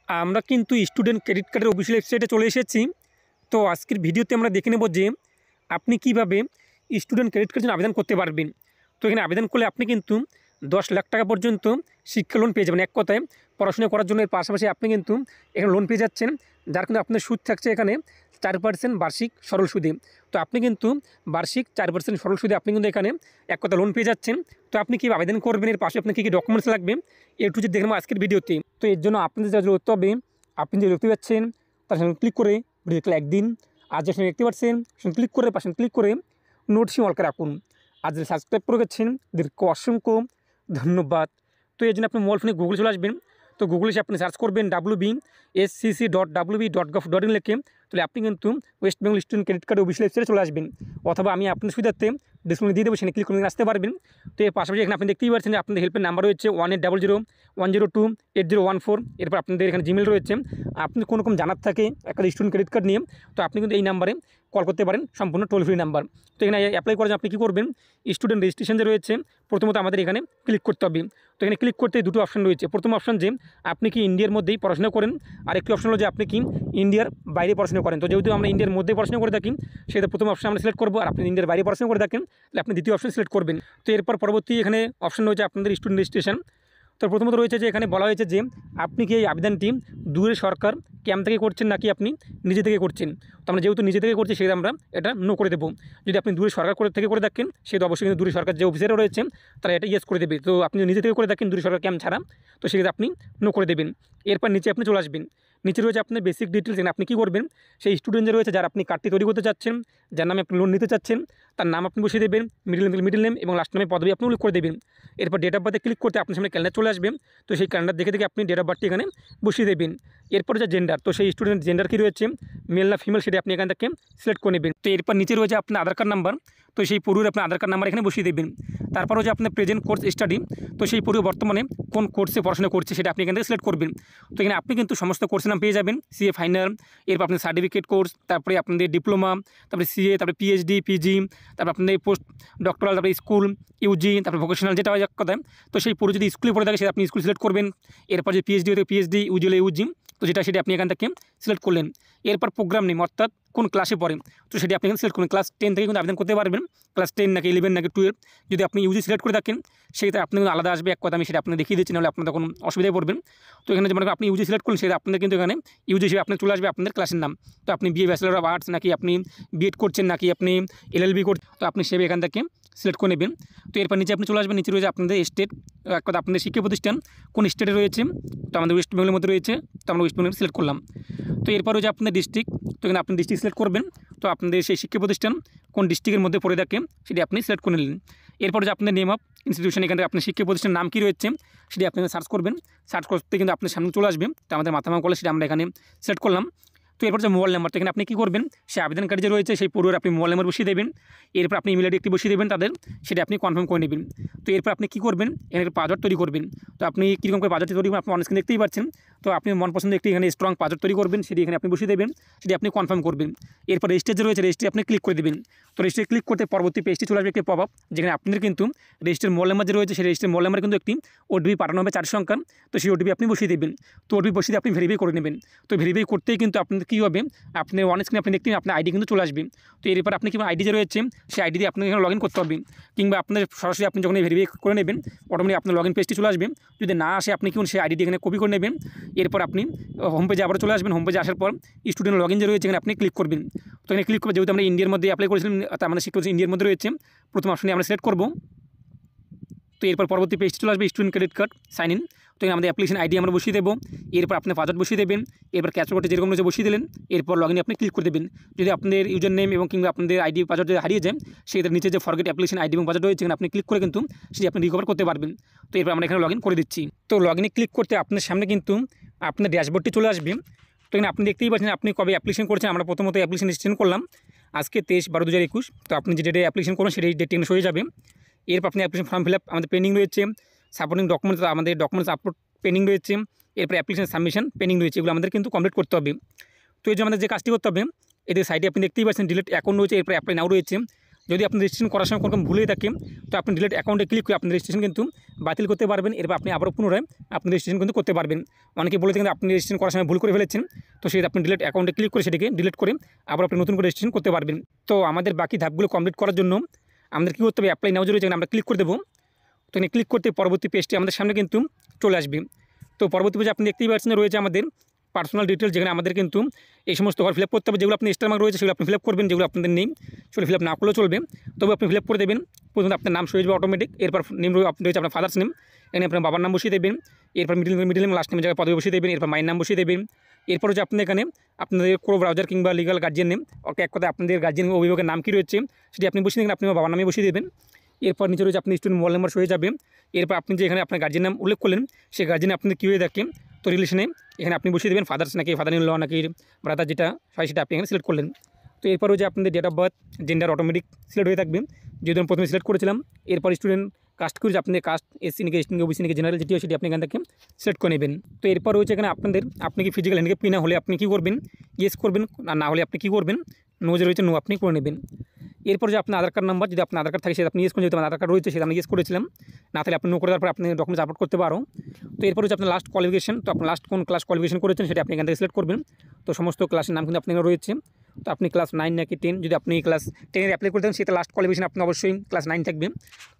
আমরা কিন্তু student credit কার্ডের অফিসিয়াল ওয়েবসাইটে চলে এসেছি। তো আজকের ভিডিওতে আমরা দেখে নেব যে আপনি কিভাবে স্টুডেন্ট ক্রেডিট কার্ডের জন্য আবেদন করতে পারবেন। তো এখানে আবেদন করলে আপনি কিন্তু 10 লাখ টাকা পর্যন্ত শিক্ষা লোন পেয়ে যাবেন। এক কথায় পড়াশোনা করার জন্য এর পাশাপাশি আপনি কিন্তু এখানে লোন পেয়ে যাচ্ছেন, যার কিন্তু আপনার সুদ থাকছে এখানে 4% বার্ষিক সরল সুদে। তো আপনি কিন্তু বার্ষিক 4% সরল সুদে আপনি কিন্তু এখানে এক কথা লোন পেয়ে যাচ্ছেন। তো আপনি কী আবেদন করবেন, এর পাশে আপনার কী কী ডকুমেন্টস লাগবে একটু যদি দেখে নেব আজকের ভিডিওতে। তো এর জন্য আপনাদের যা করতে হবে, আপনি যে দেখতে পাচ্ছেন তার সঙ্গে ক্লিক করে ভিডিওতে একদিন, আর যে সঙ্গে দেখতে পাচ্ছেন সঙ্গে ক্লিক করে পাশে ক্লিক করে নোটসি অল করে রাখুন। আর যদি সাবস্ক্রাইব করে গেছেন দীর্ঘ অসংখ্য ধন্যবাদ। তো এর জন্য আপনি মোবাইল ফোনে গুগল চলে আসবেন। তো গুগলে এসে আপনি সার্চ করবেন wbscc.wb.gov.in লিখে, তাহলে আপনি কিন্তু West Bengal student credit card official ওয়েবসাইটে চলে আসবেন। অথবা আমি আপনার সুবিধার্থে ডিসক্রিপশনে দিয়ে দেবো, সেখানে ক্লিক করে আসতে পারবেন। তো এর পাশাপাশি এখানে আপনি দেখতেই পাচ্ছেন যে আপনাদের হেল্পের নাম্বার রয়েছে 1800102802 এরপর আপনাদের এখানে জিমেল রয়েছে। আপনি কোনো রকম জানার থাকে একটা স্টুডেন্ট ক্রেডিট কার্ড নিয়ে, তো আপনি কিন্তু এই নাম্বারে কল করতে পারেন, সম্পূর্ণ টোল ফ্রি নাম্বার। তো এখানে অ্যাপ্লাই করার জন্য আপনি কী করবেন, স্টুডেন্ট রেজিস্ট্রেশন যে রয়েছে প্রথমত আমাদের এখানে ক্লিক করতে হবে। তো এখানে ক্লিক করতে দুটো অপশন রয়েছে। প্রথম অপশন যে আপনি কি ইন্ডিয়ার মধ্যেই পড়াশোনা করেন, আর একটি অপশন হলো যে আপনি কি ইন্ডিয়ার বাইরে পড়াশোনা করেন। তো যেহেতু আমরা ইন্ডিয়ার মধ্যে পড়াশোনা করে থাকি, সেটা প্রথম অপশন আমরা সিলেক্ট করবো। আর আপনি ইন্ডিয়ার বাইরে পড়াশোনা করে থাকেন, তাহলে আপনি দ্বিতীয় অপশন সিলেক্ট করবেন। তো এরপর পরবর্তী এখানে অপশন রয়েছে আপনাদের স্টুডেন্ট রেজিস্ট্রেশন। তো প্রথমত রয়েছে যে এখানে বলা হয়েছে যে আপনি কি এই আবেদনটি দূরের সরকার ক্যাম্প থেকে করছেন নাকি আপনি নিজে থেকে করছেন। তো আমরা যেহেতু নিজে থেকে করছি, সেটা আমরা এটা নো করে দেবো। যদি আপনি দূরের সরকার থেকে করে থাকেন, সেটা অবশ্যই কিন্তু দূরের সরকার যে অফিসাররা রয়েছে তারা এটা ইয়েস করে দেবে। তো আপনি নিজে থেকে করে থাকেন দূরের সরকার ক্যাম্প ছাড়া, তো সেক্ষেত্রে আপনি নো করে দেবেন। এরপর নিচে আপনি চলে আসবেন। নিচে রয়েছে আপনার বেসিক ডিটেলস। এখানে আপনি কী করবেন, সেই স্টুডেন্ট যে রয়েছে যারা আপনি কার্ডটি তৈরি করতে চাচ্ছেন, যার নামে আপনি লোন নিতে চাচ্ছেন, তার নাম আপনি বসিয়ে দেবেন, মিডল নেম এবং লাস্ট নামে পদবি আপনি উল্লেখ করে দেবেন। এরপর ডেট অফ বার্থে ক্লিক করতে আপনার সামনে ক্যালেন্ডার চলে আসবে। তো সেই ক্যালেন্ডার দেখে আপনি ডেট অফ বার্থটি এখানে বসিয়ে দেবেন। এরপর যে জেন্ডার, তো সেই স্টুডেন্ট জেন্ডার কী রয়েছে, মেল না ফিমেল, সেটা আপনি এখান থেকে সিলেক্ট করে নেবেন। তো এরপর নিচে রয়েছে আপনার আধার কার্ড নাম্বার। তো সেই পূর্বের আপনার আধার কার্ড নাম্বার এখানে বসিয়ে দেবেন। তারপর হচ্ছে আপনার প্রেজেন্ট কোর্স স্টাডি, তো সেই পূর্বে বর্তমানে কোন কোর্সে পড়াশোনা করছে সেটা আপনি এখান থেকে সিলেক্ট করবেন। তো এখানে আপনি কিন্তু সমস্ত কোর্সের নাম পেয়ে যাবেন, সিএ ফাইনাল, এরপর আপনার সার্টিফিকেট কোর্স, তারপরে আপনাদের ডিপ্লোমা, তারপরে সিএ, তারপরে পিএইচডি, পিজি, তারপর আপনাদের পোস্ট ডক্টরাল, তারপরে স্কুল, ইউজি, তারপরে ভোকেশনাল যেটা হয় এক কথায়। তো সেই পুরো যদি স্কুলে পড়ে থাকে সেটা আপনি স্কুল সিলেক্ট করবেন। এরপর যে পিএইচডি হতে পিএইচডি, ইউজি হলে ইউজি, তো সেটা আপনি এখান থেকে সিলেক্ট করলেন। এরপর প্রোগ্রাম নেম, অর্থাৎ কোন ক্লাসে পড়েন, তো সেটি আপনি এখানে সিলেক্ট করবেন। ক্লাস 10 থেকে কিন্তু আবেদন করতে পারবেন, ক্লাস 10 নাকি 11 নাকি 12। যদি আপনি ইউজি সিলেক্ট করে থাকেন, সেক্ষেত্রে আপনি কিন্তু আলাদা আসবে এক কথা, আমি সেটা আপনি দেখিয়ে দিচ্ছি, নাহলে আপনার তখন অসুবিধায় পড়বেন। তো এখানে যেমন আপনি ইউজি সিলেক্ট করলেন, সেটা আপনাদের কিন্তু এখানে ইউজি হিসেবে আপনার চলে আসবে আপনাদের ক্লাসের নাম। তো আপনি বিএ ব্যাচেলর অফ আর্টস নাকি আপনি বিএড করছেন নাকি আপনি এলএলবি করছেন, তো আপনি সেভাবে এখান থেকে সিলেক্ট করে নেবেন। তো এরপর নিচে আপনি চলে আসবেন। নিচে রয়েছে আপনাদের স্টেট, এক কথা আপনাদের শিক্ষা প্রতিষ্ঠান কোন স্টেটে রয়েছে। তো আমাদের ওয়েস্ট বেঙ্গলের মধ্যে রয়েছে, তো আমরা ওয়েস্ট বেঙ্গল সিলেক্ট করলাম। তো এরপর হচ্ছে আপনাদের ডিস্ট্রিক্ট, তো এখানে আপনি ডিস্ট্রিক্ট সিলেক্ট করবেন। তো আপনাদের সেই শিক্ষা প্রতিষ্ঠান কোন ডিস্ট্রিক্টের মধ্যে পড়ে থাকে সেটি আপনি সিলেক্ট করে নিলেন। এরপর যে আপনাদের নেম অফ ইনস্টিটিউশন, এখানে আপনার শিক্ষা প্রতিষ্ঠানের নাম কী রয়েছে সেটি আপনি সার্চ করবেন। সার্চ করতে কিন্তু আপনার সামনে চলে আসবে। তো আমাদের মাথামা কলেজ, সেটা আমরা এখানে সিলেক্ট করলাম। তো এরপর যে মোবাইল নাম্বারটা, এখানে আপনি কী করবেন, সেই আবেদনকারী যে রয়েছে সেই পূর্বের আপনি মোবাইল নাম্বার বসিয়ে দেবেন। এরপর আপনি ইমেল আইডি একটি বসিয়ে দেবেন তাদের, সেটা আপনি কনফার্ম করে নেবেন। তো এরপর আপনি কী করবেন, এখানে পাসওয়ার্ড তৈরি করবেন। তো আপনি কীরকম করে পাসওয়ার্ড তৈরি করবেন আপনি অনস্ক্রিন দেখতেই পাচ্ছেন। তো আপনি মন পছন্দ একটি এখানে স্ট্রং পাসওয়ার্ড তৈরি করবেন, সেটি এখানে আপনি বসিয়ে দেবেন, সেটি আপনি কনফার্ম করবেন। এরপর রেজিস্টার যে রয়েছে, রেজিস্ট্রি আপনি ক্লিক করে দেবেন। তো রেজিস্ট্রি ক্লিক করতে পরবর্তী পেজটি চলে আসবে একটি পপ আপ, যেখানে আপনাদের কিন্তু রেজিস্টার মোবাইল নাম্বার যে রয়েছে সেই রেজিস্টার মোবাইল নাম্বার কিন্তু একটি ওটিপি পাঠানো হবে 4 সংখ্যা। তো সেই ওটিপি আপনি বসিয়ে দেবেন। তো ওটিপি বসিয়ে দিয়ে আপনি ভেরিফাই করে নেবেন। তো ভেরিফাই করতেই কিন্তু আপনাদের কী হবে, আপনার অন স্ক্রিনে আপনি দেখতে আপনার আইডি কিন্তু চলে আসবে। তো এরপর আপনি কি আইডি যে রয়েছে সেই আইডি দিয়ে আপনাকে এখানে লগ ইন করতে হবে, কিংবা আপনার সরাসরি আপনি যখন ভেরিফাই করে নেবেন অটোমেটিক আপনার লগ ইন পেজটি চলে আসবে। যদি না আসে আপনি কি সেই আইডিটি এখানে কপি করে নেবেন। এরপর আপনি হোম পেজে আবার চলে আসবেন। হোম পেজে আসার পর স্টুডেন্ট লগ ইন যে রয়েছে এখানে আপনি ক্লিক করবেন। তো এখানে ক্লিক করে যেহেতু আমরা ইন্ডিয়ার মধ্যে অ্যাপ্লাই করেছিলাম, তার মানে শিক্ষা ইন্ডিয়ার মধ্যে রয়েছে, প্রথম অপশনে আমরা সিলেক্ট করব। তো এরপর পরবর্তী পেজটি চলে আসবে student credit card sign in. তো এখানে আমাদের অ্যাপ্লিকেশন আইডি আমরা বসিয়ে দেবো। এরপর আপনি পাসওয়ার্ড বসিয়ে দেবেন। এরপর ক্যাপচা কোডটি যেরকম রয়েছে বসিয়ে দিলেন। এরপর লগ ইনে আপনি ক্লিক করে দেবেন। যদি আপনাদের ইউজার নেম এবং কিংবা আপনাদের আইডি পাসওয়ার্ড যদি হারিয়ে যায়, সেক্ষেত্রে নিচে যে ফরগেট অ্যাপ্লিকেশন আইডি এবং পাসওয়ার্ড রয়েছে এখানে আপনি ক্লিক করে কিন্তু সেটি আপনি রিকভার করতে পারবেন। তো এরপর আমরা এখানে লগ ইন করে দিচ্ছি। তো লগ ইনে ক্লিক করতে আপনার সামনে কিন্তু আপনার ড্যাশবোর্ডটি চলে আসবে। তো এখানে আপনি দেখতেই পাচ্ছেন আপনি কবে অ্যাপ্লিকেশন করছেন। আমরা প্রথমত অ্যাপ্লিকেশন রেজিস্ট্রেশন করলাম আজকে 23/12/2021। তো আপনি যে ডেটে অ্যাপ্লিকেশন করবেন সেই ডেট টেন্স হয়ে যাবে। এরপর আপনি অ্যাপ্লিকেশন ফর্ম ফিল আপ আমাদের পেন্ডিং রয়েছে, সাপোর্টিং ডকুমেন্টস আমাদের ডকুমেন্টস আপলোড পেন্ডিং রয়েছে, এরপর অ্যাপ্লিকেশন সাবমিশন পেন্ডিং রয়েছে, এগুলো আমাদের কিন্তু কমপ্লিট করতে হবে। তো এই যে আমাদের যে কাজটি করতে হবে, এদের সাইডে আপনি দেখতেই পাচ্ছেন ডিলিট অ্যাকাউন্ট রয়েছে, এরপর অ্যাপ্লাই নাও রয়েছে। যদি আপনি রেজিস্ট্রেশন করার সময় কোনো ভুলে থাকে তো আপনি ডিলিট অ্যাকাউন্টে ক্লিক করে আপনি রেজিস্ট্রেশন কিন্তু বাতিল করতে পারবেন। এরপর আপনি আবারও পুনরায় আপনি রেজিস্ট্রেশন কিন্তু করতে পারবেন। অনেকে বলে থাকেন আপনি রেজিস্ট্রেশন করার সময় ভুল করে ফেলেছেন, তো সেই আপনি ডিলিট অ্যাকাউন্টে ক্লিক করে সেটিকে ডিলিট করে আবার আপনি নতুন করে রেজিস্ট্রেশন করতে পারবেন। তো আমাদের বাকি ধাপগুলো কমপ্লিট করার জন্য আমাদের কী করতে হবে, অ্যাপ্লাই নাও রয়েছে আমরা ক্লিক করে দেবো। তো এখানে ক্লিক করতে পরবর্তী পেজটি আমাদের সামনে কিন্তু চলে আসবে। তো পরবর্তী পেজে আপনি দেখতেই পাচ্ছেন রয়েছে আমাদের পার্সোনাল ডিটেলস, যেখানে আমাদের কিন্তু এই সমস্ত ঘর ফিল আপ করতে হবে। যেগুলো আপনি স্টার মার্ক রয়েছে সেগুলো আপনি ফিল আপ করবেন, যেগুলো আপনাদের নেই সেগুলো ফিল আপ না করলেও চলবে, তবে আপনি ফিল আপ করে দেবেন। প্রথমে আপনার নাম সয়ে যাবে অটোমেটিক, এরপর নেম রয়েছে আপনার ফাদার্স নেম, এখানে আপনার বাবার নাম বসিয়ে দেবেন, এরপর মিডিল নেম লাস্ট নেমের জায়গায় পদবি বসিয়ে দেবেন, এরপর মায়ের নাম বসিয়ে দেবেন। এরপর হচ্ছে আপনি এখানে আপনাদের কোনো ব্রাউজার কিংবা লিগাল গার্জিয়ান নেম, এক কথায় আপনাদের গার্জিয়ান অভিভাবকের নাম কী রয়েছে সেটি আপনি বসিয়ে দেবেন, আপনি বাবার নামে বসিয়ে দেবেন। এরপর নিচে রয়েছে আপনি স্টুডেন্ট মোবাইল নাম্বার হয়ে যাবে। এরপর আপনি যে এখানে আপনার গার্জিয়ান নাম উল্লেখ করলেন সেই গার্জিয়ান আপনি কী হয়ে থাকে, তো রিলেশনে এখানে আপনি বসিয়ে দেবেন ফাদার্স নাকি ফাদার ইন ল নাকি ব্রাদার, যেটা হয় সেটা আপনি এখানে সিলেক্ট করলেন। তো এরপর হচ্ছে আপনাদের date of birth gender automatic select হয়ে থাকবে, যেহেতু আমি প্রথমে সিলেক্ট করেছিলাম। এরপর স্টুডেন্ট কাস্ট করেছে আপনি কাস্ট এসসি নাকি এসটি নাকি ওবিসি নাকি জেনারেল, যেটি হয় সেটি আপনি এখান থেকে সিলেক্ট করে নেবেন। তো এরপর রয়েছে এখানে আপনাদের আপনি কি ফিজিক্যাল হ্যান্ডিক্যাপ না হলে আপনি কী করবেন, ইয়েস করবেন, আর না হলে আপনি কী করবেন, নো যে রয়েছে নো আপনি করে নেবেন। এরপর যে আপনার আধার কার্ড নাম্বার, যদি আপনার আধার কার্ড থাকে সেটা আপনি ইয়েস করুন, যেহেতু আধার কার্ড রয়েছে সেটা আমি ইয়েস করেছিলাম, না তাহলে আপনি নো করে তারপর আপনি ডকুমেন্টস আপলোড করতে পারো। তো এরপর হচ্ছে আপনার লাস্ট কোয়ালিফিকেশন, তো আপনি লাস্ট কোন ক্লাস কোয়ালিফিকেশন করেছেন সেটা আপনি এখান থেকে সিলেক্ট করবেন। তো সমস্ত ক্লাসের নাম কিন্তু আপনার রয়েছে, তো আপনি ক্লাস 9 নাকি 10, যদি আপনি ক্লাস 10 অ্যাপ্লাই করতেন সেটা লাস্ট কোয়ালিফিকেশন আপনি অবশ্যই ক্লাস 9 থাকবে,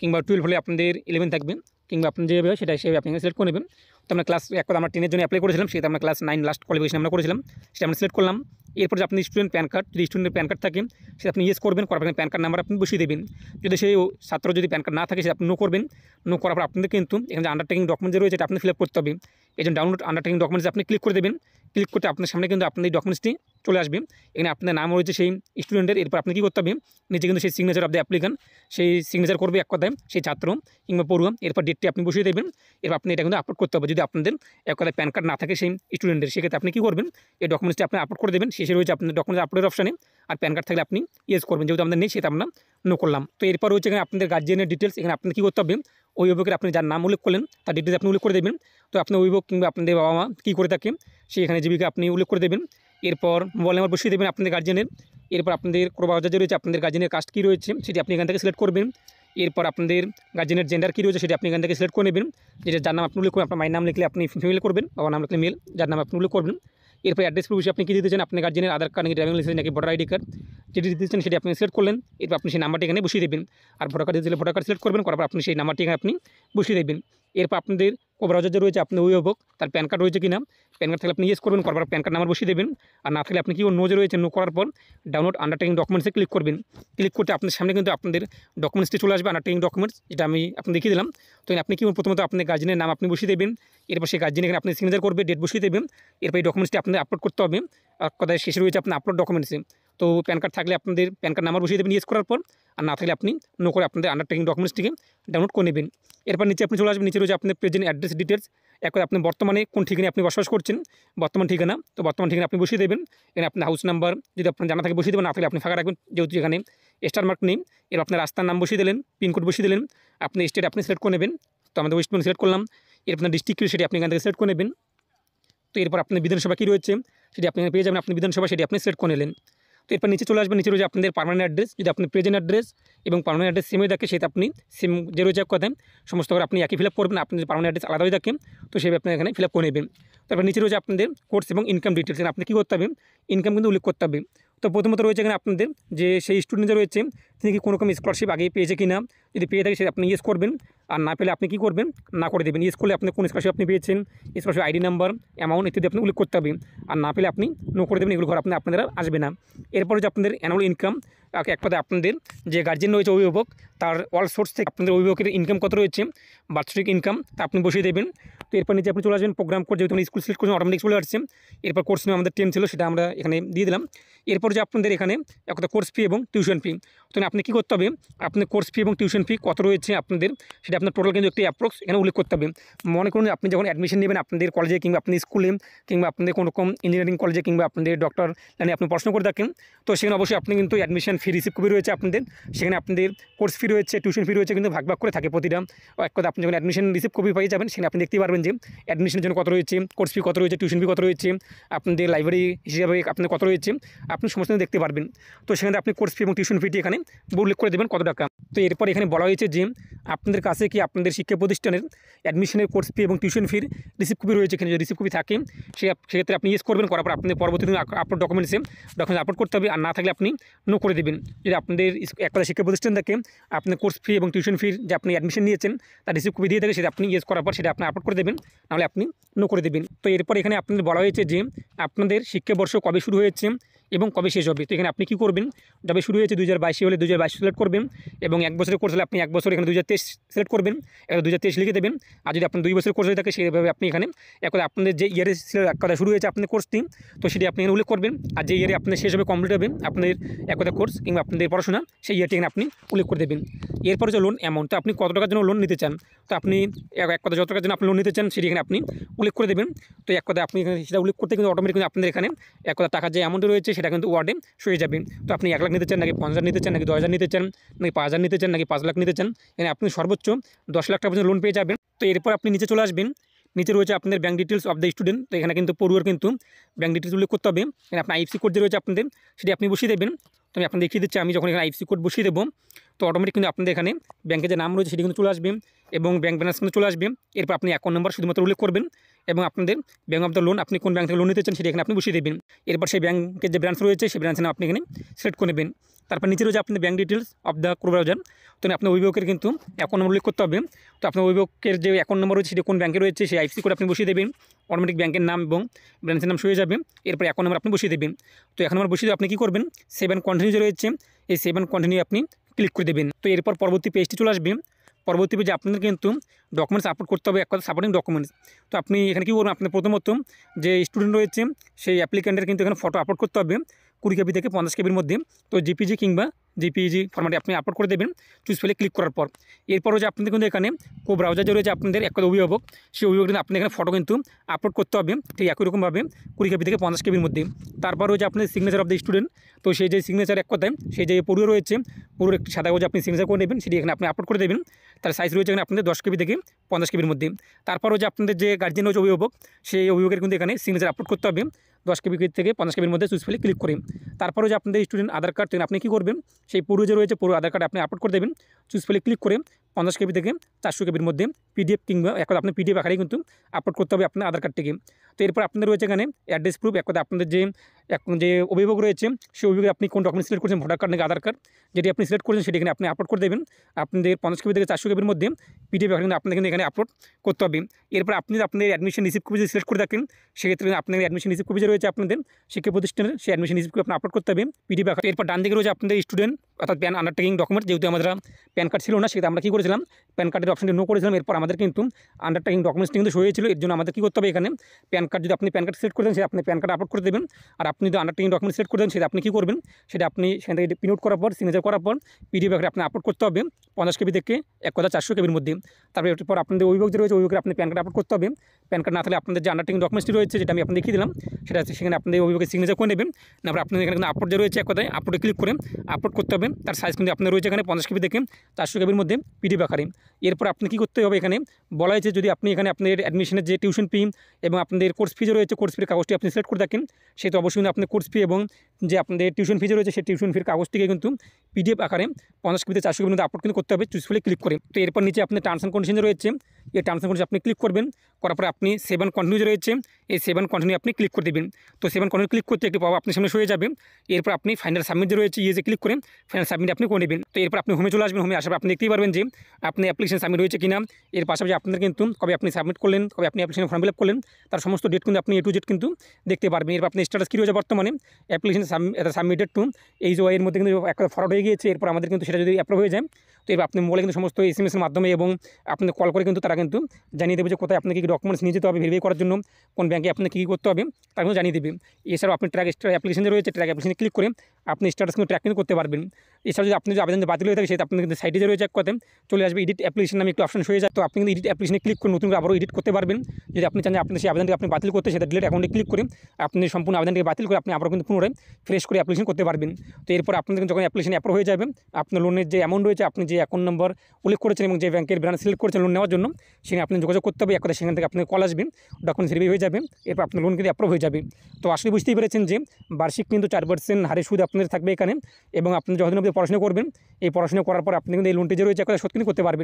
কিংবা 12 হলে আপনাদের 11 থাকবে, কিংবা আপনি যেভাবে সেটা হিসেবে আপনি সিলেক্ট করে নেবেন। তো আমরা ক্লাস এক কথা আমরা 10 জন্য অ্যাপ্লাই করেছিলাম, সেটা আমরা ক্লাস 9 লাস্ট কোয়ালিফিকেশন আমরা করেছিলাম, সেটা আমরা সিলেক্ট করলাম। এরপর যে আপনি স্টুডেন্ট প্যান কার্ড, যদি স্টুডেন্টের প্যান কার্ড থাকে সেটা আপনি ইয়েস করবেন, করার প্যান কার্ড নাম্বার আপনি বসিয়ে দেবেন। যদি সেই ছাত্র যদি প্যান কার্ড না থাকে সেটা আপনি নো করবেন। নো করার পর আপনাদের কিন্তু এখানে যে আন্ডারটেকিং ডকুমেন্ট যে রয়েছে এটা আপনি ফিল আপ করতে হবে। এই জন্য ডাউনলোড আন্ডারটেকিং ডকুমেন্টস আপনি ক্লিক করে দেবেন। ক্লিক করতে আপনার সামনে কিন্তু আপনার এই ডকুমেন্টসটি চলে আসবে। এখানে আপনার নাম রয়েছে সেই স্টুডেন্টের, এরপর আপনি কী করতে হবে, নিচে কিন্তু সেই সিগনেচার অফ দ্য অ্যাপ্লিকান্ট, সেই সিগনেচার করবে এক কথায় সেই ছাত্র কিংবা পড়ুয়া, এরপর ডেটটি আপনি বসিয়ে দেবেন। এরপর আপনি এটা কিন্তু আপলোড করতে হবে। যদি আপনাদের এক কথায় প্যান কার্ড না থাকে সেই স্টুডেন্টের, সেক্ষেত্রে আপনি কী করবেন, এই ডকুমেন্টসটি আপনি আপলোড করে দেবেন। শেষে রয়েছে আপনাদের ডকুমেন্ট আপলোডের অপশানে, আর প্যান কার্ড থাকলে আপনি ইয়েস করবেন, যেহেতু আমাদের নেই সেটা আমরা নো করলাম। তো এরপর রয়েছে এখানে আপনাদের গার্জিয়ানের ডিটেলস, এখানে আপনি কী করতে হবে, অভিভাবকের আপনি যার নাম উল্লেখ করলেন তার ডিটেলস আপনি উল্লেখ করে দেবেন। তো আপনার অভিভাবক কিংবা আপনাদের বাবা মা কী করে থাকে সেই এখানে জীবিকা আপনি উল্লেখ করে দেবেন। এরপর মোবাইল নাম্বার বসিয়ে দেবেন আপনাদের গার্জিয়ানের। এরপর আপনাদের ক্রোবাজার যে রয়েছে আপনাদের গার্জিয়ানের কাস্ট কী রয়েছে সেটি আপনি এখান থেকে সিলেক্ট করবেন। এরপর আপনাদের গার্জিয়ানের জেন্ডার কী রয়েছে সেটি আপনি এখান থেকে সিলেক্ট করে নেবেন, যেটা যার নাম আপনি উল্লেখ করবেন। আপনার মায়ের নাম লিখলে আপনি ফিমেল করবেন, বাবার নাম লিখলে মেল, যার নাম আপনি উল্লেখ করবেন। এরপর অ্যাড্রেস প্রুফ আপনি কী দিতে চান, আপনার গার্জিয়ানের আধার কার্ড নাকি ড্রাইভিং লাইসেন্স নাকি ভোটার আইডি কার্ড, যেটি দিতে চান সেটি আপনি সিলেক্ট করলেন। এরপর আপনি সেই নাম্বারটি এখানে বসিয়ে দেবেন, আর ভোটার কার্ড দিলে ভোটার কার্ড সিলেক্ট করবেন, করার পর আপনি সেই নাম্বারটি এখানে আপনি বসিয়ে দেবেন। এরপর আপনাদের ব্রাউজার যে রয়েছে আপনার অভিভাবক তার প্যান কার্ড রয়েছে কিনা, প্যান কার্ড থাকলে আপনি ইয়েস করবেন, করার পর প্যান কার্ড নাম্বার বসিয়ে দেবেন। আর না থাকলে আপনি কি নো যে রয়েছে নো করার পর ডাউনলোড আন্ডারটেকিং ডকুমেন্টসে ক্লিক করবেন। ক্লিক করতে আপনার সামনে কিন্তু আপনাদের ডকুমেন্টসটি চলে আসবে, আন্ডারটেকিং ডকুমেন্টস, যেটা আমি আপনি দেখিয়ে দিলাম। তো আপনি কি প্রথমত আপনার গার্জিয়ানের নাম আপনি বসিয়ে দেবেন, এরপর সেই গার্জিয়ান এখানে আপনি সিগনেচার করবে, ডেট বসিয়ে দেবেন। এরপর এই ডকুমেন্টসটি আপনাদের আপলোড করতে হবে, আর কথায় শেষে রয়েছে আপনার আপলোড ডকুমেন্টসে। তো প্যান কার্ড থাকলে আপনাদের প্যান কার্ড নাম্বার বসিয়ে দেবেন ইয়েস করার পর, আর না থাকলে আপনি নো করে আপনাদের আন্ডারটেকিং ডকুমেন্টসটিকে ডাউনলোড করে নেবেন। এরপর নিচে আপনি চলে আসবেন, নিচে রয়েছে আপনাদের প্রেজেন্ট অ্যাড্রেস ডিটেলস, এক কথা আপনি বর্তমানে কোন ঠিকানায় আপনি বসবাস করছেন, বর্তমান ঠিকানা। তো বর্তমান ঠিকানা আপনি বসিয়ে দেবেন। এখানে আপনার হাউস নাম্বার যদি আপনার জানা থাকে বসিয়ে দেবেন, না থাকলে আপনি ফাঁকা রাখবেন, যেহেতু এখানে স্টার মার্ক নেই। এবার আপনার রাস্তার নাম বসিয়ে দিলেন, পিনকোড বসিয়ে দিলেন, আপনি স্টেট আপনি সিলেক্ট করে নেবেন। তো আমাদের ওয়েস্ট বেঙ্গল সিলেক্ট করলাম। এর আপনার ডিস্ট্রিক্ট সেটি আপনি এখান থেকে সিলেক্ট করে নেবেন। তো এরপর আপনার বিধানসভা কী রয়েছে সেটি আপনি পেয়ে যাবেন, আপনি বিধানসভা সেটি আপনি সিলেক্ট করে নিলেন। তো এরপর নিচে চলে আসবেন, নিচে রয়েছে আপনাদের পার্মানেন্ট অ্যাড্রেস, যদি আপনি প্রেজেন্ট অ্যাড্রেস এবং পার্মানেন্ট অ্যাড্রেস সেম হয়ে থাকে সেটা আপনি সেম যে রয়েছে এক কথায় সমস্ত করে আপনি একই ফিল আপ করবেন। আপনাদের পার্মানেন্ট অ্যাড্রেস আলাদা হয়ে থাকে, তো সেভাবে আপনি এখানে ফিল আপ করে নেবেন। তারপর নিচে রয়েছে আপনাদের কোর্স এবং ইনকাম ডিটেলস, আপনি কী করতে হবে, ইনকাম কিন্তু উল্লেখ করতে হবে। তো প্রথমত রয়েছে এখানে আপনাদের যে সেই স্টুডেন্ট যে রয়েছে তিনি কি কোনো রকম স্কলারশিপ আগে পেয়েছে কিনা, যদি পেয়ে থাকে সেটা আপনি ইয়েস করবেন, আর না পেলে আপনি কী করবেন, না করে দেবেন। ইয়েস করলে আপনি কোন স্কলারশিপ আপনি পেয়েছেন, স্কলারশিপ আইডি নাম্বার, অ্যামাউন্ট ইত্যাদি আপনি উল্লেখ করতে হবে, আর না পেলে আপনি নো করে দেবেন, এগুলো ঘর আপনারা আসবে না। এরপরে যে আপনাদের অ্যানুয়াল ইনকাম, এক কথায় আপনাদের যে গার্জিয়ান রয়েছে অভিভাবক তার অল সোর্স থেকে আপনাদের অভিভাবকের ইনকাম কত রয়েছে, বার্ষিক ইনকাম তা আপনি বসিয়ে দেবেন। তো এরপর নিচে আপনি চলে আসবেন প্রোগ্রাম কোড, যেহেতু স্কুল সিলেক্ট করছেন অটোমেটিক চলে আসছে। এরপর কোর্স নিয়ে আমাদের 10 ছিল সেটা আমরা এখানে দিয়ে দিলাম। এরপর যে আপনাদের এখানে এক কথা কোর্স ফি এবং টিউশন ফি, তো আপনি কী করতে হবে, আপনার কোর্স ফি এবং টিউশন ফি কত রয়েছে আপনাদের সেটা আপনার টোটাল কিন্তু একটি অ্যাপ্রক্স এখানে উল্লেখ করতে হবে। মনে করুন আপনি যখন অ্যাডমিশন নেবেন আপনাদের কলেজে কিংবা আপনি স্কুলে কিংবা আপনাদের কোনো রকম ইঞ্জিনিয়ারিং কলেজে কিংবা আপনাদের ডক্টর লাইনে আপনি পড়াশোনা করে থাকেন, তো সেখানে অবশ্যই আপনি কিন্তু অ্যাডমিশন ফি রিসিভ কপি রয়েছে আপনাদের, সেখানে আপনাদের কোর্স ফি রয়েছে, টিউশন ফি রয়েছে, কিন্তু ভাগ ভাগ করে থাকে প্রতিটা। এক কথা আপনি যখন অ্যাডমিশন রিসিভ কপি পেয়ে যাবেন সেখানে আপনি দেখতে পারবেন যে অ্যাডমিশনের জন্য কত রয়েছে, কোর্স ফি কত রয়েছে, টিউশন ফি কত রয়েছে, আপনাদের লাইব্রেরি হিসাবে আপনাদের কত রয়েছে, আপনি সমস্ত দেখতে পারবেন। তো সেখানে আপনি কোর্স ফি এবং টিউশন ফিটি এখানে উল্লেখ করে দেবেন কত টাকা। তো এরপর এখানে বলা হয়েছে যে আপনাদের কাছে কি আপনাদের শিক্ষা প্রতিষ্ঠানের অ্যাডমিশনের কোর্স ফি এবং টিউশন ফির রিসিভ কপি রয়েছে, এখানে যদি রিসিভ কপি থাকে সেক্ষেত্রে আপনি ইয়েস করবেন, করার পর আপনাদের পরবর্তী দিন আপলোড ডকুমেন্টস আপলোড করতে হবে, আর না থাকলে আপনি নো করে দেবেন। যদি আপনাদের এক কথা শিক্ষা প্রতিষ্ঠান থেকে আপনার কোর্স ফি এবং টিউশন ফির যে আপনি অ্যাডমিশন নিয়েছেন তার রিসিভ কপি দিয়ে থাকে, সেটা আপনি ইয়েস করার পর সেটা আপনি আপলোড করে দেবেন, নাহলে আপনি নো করে দেবেন। তো এরপর এখানে আপনাদের বলা হয়েছে যে আপনাদের শিক্ষাবর্ষ কবে শুরু হয়েছে এবং কবে শেষ হবে। তো এখানে আপনি কী করবেন, যবে শুরু হয়েছে 2022 হলে 2022 সিলেক্ট করবেন, এবং 1 বছরের কোর্স হলে আপনি 1 বছর এখানে 2023 সিলেক্ট করবেন, এখানে 2023 লিখে দেবেন। আর যদি আপনার 2 বছরের কোর্স হয়ে থাকে সেভাবে আপনি এখানে এক কথা আপনাদের যে ইয়ারে এক কথা শুরু হয়েছে আপনার কোর্সটি, তো সেটি আপনি এখানে উল্লেখ করবেন। আর যে ইয়ারে আপনার শেষ হবে, কমপ্লিট হবে আপনাদের এক কথা কোর্স কিংবা আপনাদের পড়াশোনা, সেই ইয়ারটি এখানে আপনি উল্লেখ করে দেবেন। এরপরে যে লোন অ্যামাউন্ট, তো আপনি কত টাকার জন্য লোন নিতে চান, তো আপনি এক কথা যত টাকার জন্য আপনি লোন নিতে চান সেটি এখানে আপনি উল্লেখ করে দেবেন। তো এক কথা আপনি এখানে সেটা উল্লেখ করতে কিন্তু অটোমেটিক আপনাদের এখানে এক কথা টাকার যে অ্যামাউন্ট রয়েছে সেটা কিন্তু ওয়ার্ডে হয়ে যাবে। তো আপনি 1 লাখ নিতে চান নাকি 5,000 নিতে চান নাকি 10,000 নিতে চান নাকি 5,000 নিতে চান নাকি 5 লাখ নিতে চান, এখানে আপনি সর্বোচ্চ 10 লাখ টাকা পর্যন্ত লোন পেয়ে যাবেন। তো এরপর আপনি নিচে চলে আসবেন, নিচে রয়েছে আপনাদের bank details of the student. তো এখানে কিন্তু পড়ুয়ার কিন্তু ব্যাঙ্ক ডিটেলস উল্লেখ করতে হবে। এখানে আপনার আইএফসি কোড যে রয়েছে আপনাদের সেটি আপনি বসিয়ে দেবেন। তো আমি আপনাদের দেখিয়ে দিচ্ছি, আমি যখন এখানে আইএফসি কোড বসিয়ে দেবো তো অটোমেটিক কিন্তু আপনাদের এখানে ব্যাঙ্কের যে নাম রয়েছে সেটি কিন্তু চলে আসবে এবং ব্যাঙ্ক ব্যালেন্স কিন্তু চলে আসবে। এরপর আপনি অ্যাকাউন্ট নাম্বার শুধুমাত্র উল্লেখ করবেন এবং আপনাদের ব্যাঙ্ক অফ দ্য লোন, আপনি কোন ব্যাঙ্ক থেকে লোন নিতে চান সেটি এখানে আপনি বসিয়ে দেবেন। এরপর সেই ব্যাঙ্কের যে ব্রাঞ্চ রয়েছে সেই ব্রাঞ্চের নাম আপনি এখানে সিলেক্ট করে নেবেন। তারপর নিচে রয়েছে আপনাদের bank details of the Chrome browser. তো আপনার অভিভাবকের কিন্তু অ্যাকাউন্ট নম্বর উল্লেখ করতে হবে। তো আপনার অভিভাবকের যে অ্যাকাউন্ট নম্বর রয়েছে সেটি কোন ব্যাঙ্কে রয়েছে সেই আইএফসি কোড আপনি বসিয়ে দেবেন, অটোমেটিক ব্যাঙ্কের নাম এবং ব্রাঞ্চের নাম হয়ে যাবে। এরপর অ্যাকাউন্ট নম্বর আপনি বসিয়ে দেবেন। তো অ্যাকাউন্ট নম্বর বসিয়ে আপনি কী করবেন, 7 কন্টিনিউ যে রয়েছে এই 7 কন্টিনিউ আপনি ক্লিক করে দেবেন। তো এরপর পরবর্তী পেজটি চলে আসবে। পরবর্তী পেজে আপনাদের কিন্তু ডকুমেন্টস আপলোড করতে হবে, এক কথা সাপোর্টিং ডকুমেন্টস। তো আপনি এখানে কী করবেন, আপনার প্রথমত যে স্টুডেন্ট রয়েছে সেই অ্যাপ্লিক্যান্টের কিন্তু এখানে ফটো আপলোড করতে হবে 20 KB থেকে 50 KBর মধ্যে। তো জিপিজি কিংবা জিপিজি ফরম্যাটে আপনি আপলোড করে দেবেন চুজ ফেলে ক্লিক করার পর। এরপরও যে আপনাদের কিন্তু এখানে ব্রাউজার যে রয়েছে আপনাদের এক কথা অভিভাবক, সেই অভিভাবক কিন্তু আপনি এখানে ফটো কিন্তু আপলোড করতে হবে ঠিক একই রকমভাবে 20 KB থেকে 50 KBর মধ্যে। তারপর রয়েছে আপনাদের সিগনেচার অফ দ্য স্টুডেন্ট। তো সেই যে সিগনেচার এক কথায় সেই যে পড়ুয়া রয়েছে পুরো একটি সাদা কাগজে আপনি সিগনেচার করে নেবেন, সেটি এখানে আপনি আপলোড করে দেবেন। তার সাইজ রয়েছে এখানে আপনাদের 10 KB থেকে 50 KBর মধ্যে। তারপরও যে আপনাদের যে গার্জিয়ান রয়েছে অভিভাবক, সেই অভিভাবকের কিন্তু এখানে সিগনেচার আপলোড করতে হবে 10 KB থেকে 50 KBর মধ্যে চুজ ফেলে ক্লিক করে। তারপরে যে আপনাদের স্টুডেন্ট আধার কার্ড আপনি কী করবেন, সেই পুরো যে রয়েছে পুরো আধার কার্ড আপনি আপলোড করে দেবেন চুজ ফেলে ক্লিক করে 50 KB থেকে 400 KBর মধ্যে পিডিএফ কিংবা এক কথা আপনি পিডিএফ আকারে কিন্তু আপলোড করতে হবে আপনার আধার কার্ডটিকে। তো এরপর আপনাদের রয়েছে এখানে অ্যাড্রেস প্রুফ, এক কথা আপনাদের যে অভিভাবক রয়েছে সেই অভিভাবক আপনি কোন ডকুমেন্ট সিলেক্ট করেছেন, ভোটার কার্ড নাকি আধার কার্ড, যেটি আপনি সিলেক্ট করেছেন সেটি এখানে আপনি আপলোড করে দেবেন। আপনাদের 50 KB থেকে 400 KBর মধ্যে পিডিএফ আকারে কিন্তু আপনাদের এখানে আপলোড করতে হবে। এরপর আপনি আপনাদের অ্যাডমিশন রিসিভ কপি যদি সিলেক্ট করে থাকেন সেক্ষেত্রে আপনাদের অ্যাডমিশন রিসিভ কপি যে রয়েছে আপনাদের শিক্ষা প্রতিষ্ঠানের সেই অ্যাডমিশন রিসিভ কপি আপনি আপলোড করতে হবে পিডিএফ আকারে। এরপর ডান দিকে রয়েছে আপনাদের স্টুডেন্ট অর্থাৎ প্যান আন্ডারটেকিং ডকুমেন্ট, যেহেতু আমাদের প্যান কার্ড ছিল না সেটা আমরা কী করেছিলাম প্যান কার্ডের অপশনটি নো করেছিলাম। এরপর আমাদের কিন্তু আন্ডারটেকিং ডকুমেন্টসটি কিন্তু হয়েছিল, এর জন্য আমাদের কী করতে হবে এখানে প্যান কার্ড, যদি আপনি প্যান কার্ড সিলেক্ট করে দেন সেটা আপনি প্যান কার্ড আপলোড করে দেবেন। আর আপনি যদি আন্ডারটেকিং ডকুমেন্ট সিলেক্ট করে দেন সেটা আপনি কী করবেন, সেটা আপনি সেখান থেকে প্রিন্ট আউট করার পর সিগনেচার করার পর পিডিএফ আকারে আপনি আপলোড করতে হবে 50 KB থেকে 400 KBর মধ্যে। তারপর এরপর আপনাদের অভিভাবক যে রয়েছে অভিভাবকের আপনি প্যান কার্ড আপলোড করতে হবে। প্যান কার্ড না থাকলে আপনাদের যে আন্ডারটেকিং ডকুমেন্টসটি রয়েছে যেটা আমি আপনাদের দেখিয়ে দিলাম সেটা সেখানে আপনাদের অভিভাবকের সিগনেচার করে নেবেন। তারপর আপনাদের এখানে কিন্তু আপলোড যে রয়েছে এক কথায় আপলোডে ক্লিক করে আপলোড করতে হবে। তার সাইজ কিন্তু আপনার রয়েছে এখানে 50 KB থেকে 400 KBর মধ্যে পিডিএফ আকারে। এরপর আপনি কী করতে হবে, এখানে বলা হয়েছে যদি আপনি এখানে আপনাদের অ্যাডমিশনের যে টিউশন ফি এবং আপনাদের কোর্স ফি যে রয়েছে কোর্স ফির কাগজটি আপনি সিলেক্ট করে থাকেন, সেটা অবশ্যই কিন্তু আপনার কোর্স ফি এবং যে আপনাদের টিউশন ফি যে রয়েছে সেই টিউশন ফির কাগজটিকে কিন্তু পিডিএফ আকারে 50 KB থেকে 400 KBর মধ্যে আপলোড কিন্তু করতে হবে চুজ ফেলে ক্লিক করে। তো এরপর নিচে আপনার টার্মস অ্যান্ড কন্ডিশন রয়েছে, এই টার্মস অ্যান্ড কন্ডিশন আপনি ক্লিক করবেন, করার পরে আপনি 7 কন্টিনিউ যে রয়েছে এই 7 কন্টিনিউ আপনি ক্লিক করে দেবেন। তো 7 কন্টিনিউ ক্লিক করতে একটি পাওয়া আপনার সামনে হয়ে যাবে। এরপর আপনি ফাইনাল সাবমিট যে রয়েছে ইয়েজে ক্লিক করেন ফাইনাল সাবমিট আপনি করে নেবেন। তো এরপর আপনি হোমে চলে আসবেন, হোমে আসার পর আপনি দেখতেই পারবেন যে আপনি অ্যাপ্লিকেশন সাবমিট হয়েছে কিনা। এর পাশাপাশি আপনাদের কিন্তু কবে আপনি সাবমিট করলেন, কবে আপনি অ্যাপ্লিকেশন ফর্ম ফিল আপ করলেন তার সমস্ত ডেট কিন্তু আপনি A to Z কিন্তু দেখতে পারবেন। এরপর আপনি স্ট্যাটাস কী রয়েছে বর্তমানে অ্যাপ্লিকেশন সাবমিটেড টু এই যে এর মধ্যে কিন্তু একটা ফরওয়ার্ড হয়ে গিয়েছে। এরপর আমাদের কিন্তু সেটা যদি অ্যাপ্রুভ হয়ে যায় তো এবার আপনি মোবাইলে কিন্তু সমস্ত SMS-এর মাধ্যমে এবং আপনি কল করে কিন্তু তারা কিন্তু জানিয়ে দেবে যে কোথায় আপনাকে কী ডকুমেন্টস নিয়ে যেতে হবে ভেরিফাই করার জন্য, কোন ব্যাঙ্কে আপনাকে কী করতে হবে তার কিন্তু জানিয়ে দেবে। এছাড়াও আপনি ট্র্যাক অ্যাপ্লিকেশন যে রয়েছে ট্র্যাক অ্যাপ্লিকেশনে ক্লিক করে আপনি স্ট্যাটাস কিন্তু ট্র্যাক কিন্তু করতে পারবেন। এছাড়া যদি আপনি যদি আবেদন বাতিল হয়ে থাকে সেটা আপনি কিন্তু সাইটে যে রয়েছে এক কথায় চলে আসবে এডিট অ্যাপ্লিকেশন নামে একটু অপশন হয়ে যায়। তো আপনি কিন্তু এডিট অ্যাপ্লিকেশনে ক্লিক করে নতুন করে আবারও এডিট করতে পারবেন। যদি আপনি চান যে আপনি সেই আবেদনকে আপনি বাতিল করতে সেটা ডিলিট অ্যাকাউন্টে ক্লিক করে আপনি সম্পূর্ণ আবেদনকে বাতিল করে আপনি আবারও কিন্তু পুনরায় ফ্রেশ করে অ্যাপ্লিকেশন করতে পারবেন। তো এরপর আপনাদের যখন অ্যাপ্লিকেশন অ্যাপ্রুভ হয়ে যাবে আপনার লোনের যে অ্যামাউন্ট রয়েছে আপনি যে যে অ্যাকাউন্ট নম্বর উল্লেখ করেছেন এবং যে ব্যাংকের ব্রাঞ্চ সিলেক্ট করেছেন লোন নেওয়ার জন্য, সেখানে আপনি যোগাযোগ করতে হবে। এক কথা সেখান থেকে আপনার কল আসবে, ডকুমেন্টস ভেরিফাই হয়ে যাবে, এরপর আপনার লোন কিন্তু অ্যাপ্রুভ হয়ে যাবে। তো আসলে বুঝতেই পেরেছেন যে বার্ষিক কিন্তু 4% হারে সুদ আপনাদের থাকবে এখানে, এবং আপনি যতদিন অবধি পড়াশোনা করবেন, এই পড়াশোনা করার পর আপনি কিন্তু এই লোনটি যে রয়েছে একটা শোধ কিন্তু করতে পারবেন।